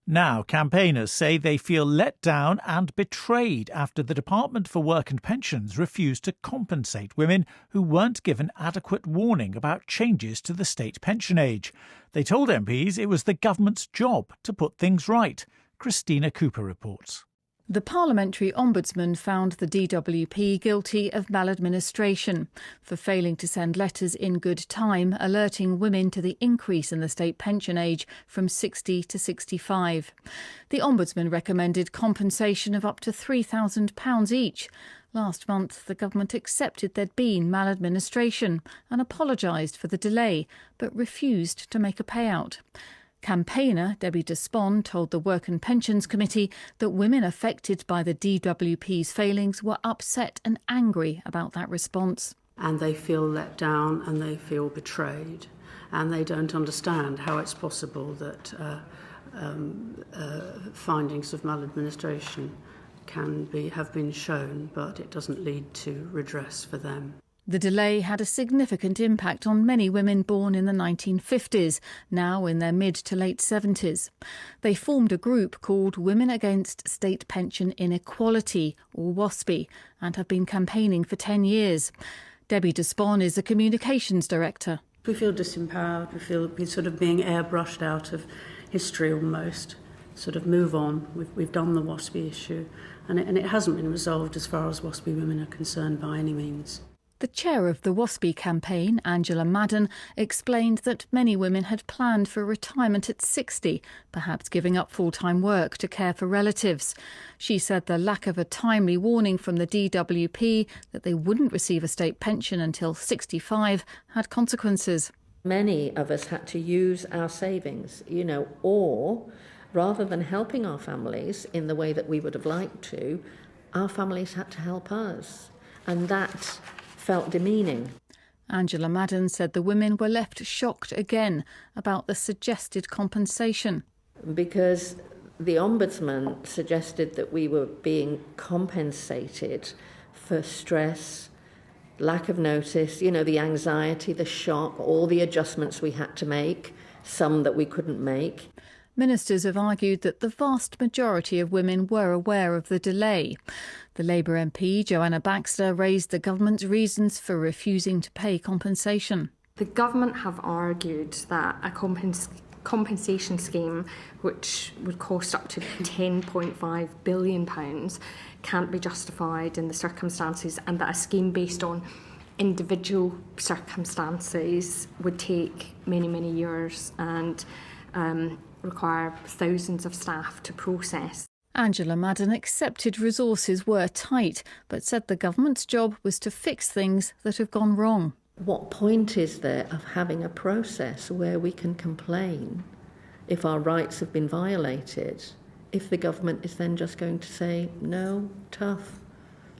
Now, campaigners say they feel let down and betrayed after the Department for Work and Pensions refused to compensate women who weren't given adequate warning about changes to the state pension age. They told MPs it was the government's job to put things right. Christina Cooper reports. The Parliamentary Ombudsman found the DWP guilty of maladministration for failing to send letters in good time alerting women to the increase in the state pension age from 60 to 65. The Ombudsman recommended compensation of up to £3,000 each. Last month, the government accepted there'd been maladministration and apologised for the delay, but refused to make a payout. Campaigner Debbie Despon told the Work and Pensions Committee that women affected by the DWP's failings were upset and angry about that response. And they feel let down and they feel betrayed, and they don't understand how it's possible that findings of maladministration have been shown, but it doesn't lead to redress for them. The delay had a significant impact on many women born in the 1950s, now in their mid to late 70s. They formed a group called Women Against State Pension Inequality, or WASPI, and have been campaigning for 10 years. Debbie Despon is a communications director. We feel disempowered, we feel we're sort of being airbrushed out of history almost. Sort of move on. We've done the WASPI issue, and it hasn't been resolved as far as WASPI women are concerned by any means. The chair of the WASPI campaign, Angela Madden, explained that many women had planned for retirement at 60, perhaps giving up full-time work to care for relatives. She said the lack of a timely warning from the DWP that they wouldn't receive a state pension until 65 had consequences. Many of us had to use our savings, or rather than helping our families in the way that we would have liked to, our families had to help us. And that felt demeaning. Angela Madden said the women were left shocked again about the suggested compensation. Because the Ombudsman suggested that we were being compensated for stress, lack of notice, the anxiety, the shock, all the adjustments we had to make, some that we couldn't make. Ministers have argued that the vast majority of women were aware of the delay. The Labour MP, Joanna Baxter, raised the government's reasons for refusing to pay compensation. The government have argued that a compensation scheme, which would cost up to £10.5 billion, can't be justified in the circumstances, and that a scheme based on individual circumstances would take many, many years and require thousands of staff to process. Angela Madden accepted resources were tight, but said the government's job was to fix things that have gone wrong. What point is there of having a process where we can complain if our rights have been violated, if the government is then just going to say, no, tough,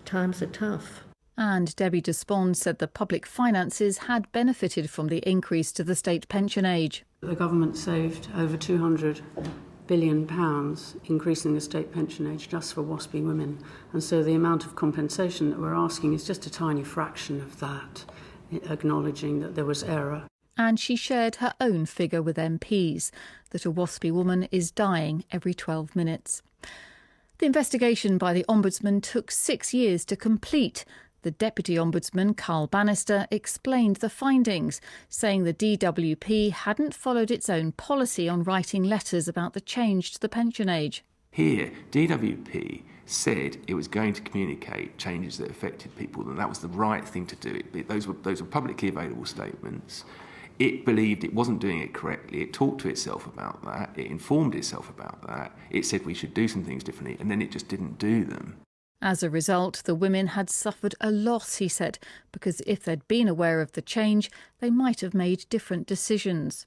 times are tough? And Debbie Despon said the public finances had benefited from the increase to the state pension age. The government saved over £200 billion increasing the state pension age just for WASPI women. And so the amount of compensation that we're asking is just a tiny fraction of that, acknowledging that there was error. And she shared her own figure with MPs, that a WASPI woman is dying every 12 minutes. The investigation by the Ombudsman took 6 years to complete. The Deputy Ombudsman, Carl Bannister, explained the findings, saying the DWP hadn't followed its own policy on writing letters about the change to the pension age. Here, DWP said it was going to communicate changes that affected people, and that was the right thing to do. Those were publicly available statements. It believed it wasn't doing it correctly. It talked to itself about that. It informed itself about that. It said we should do some things differently, and then it just didn't do them. As a result, the women had suffered a loss, he said, because if they'd been aware of the change, they might have made different decisions.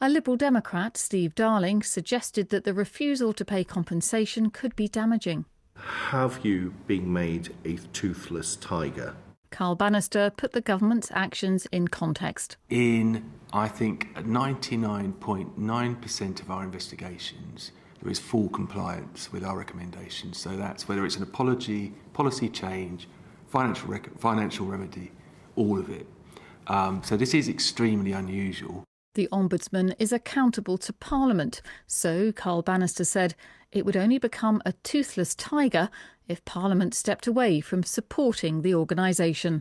A Liberal Democrat, Steve Darling, suggested that the refusal to pay compensation could be damaging. Have you been made a toothless tiger? Carl Bannister put the government's actions in context. In, I think, 99.9% of our investigations, there is full compliance with our recommendations. So that's whether it's an apology, policy change, financial remedy, all of it. So this is extremely unusual. The Ombudsman is accountable to Parliament, so Carl Bannister said it would only become a toothless tiger if Parliament stepped away from supporting the organisation.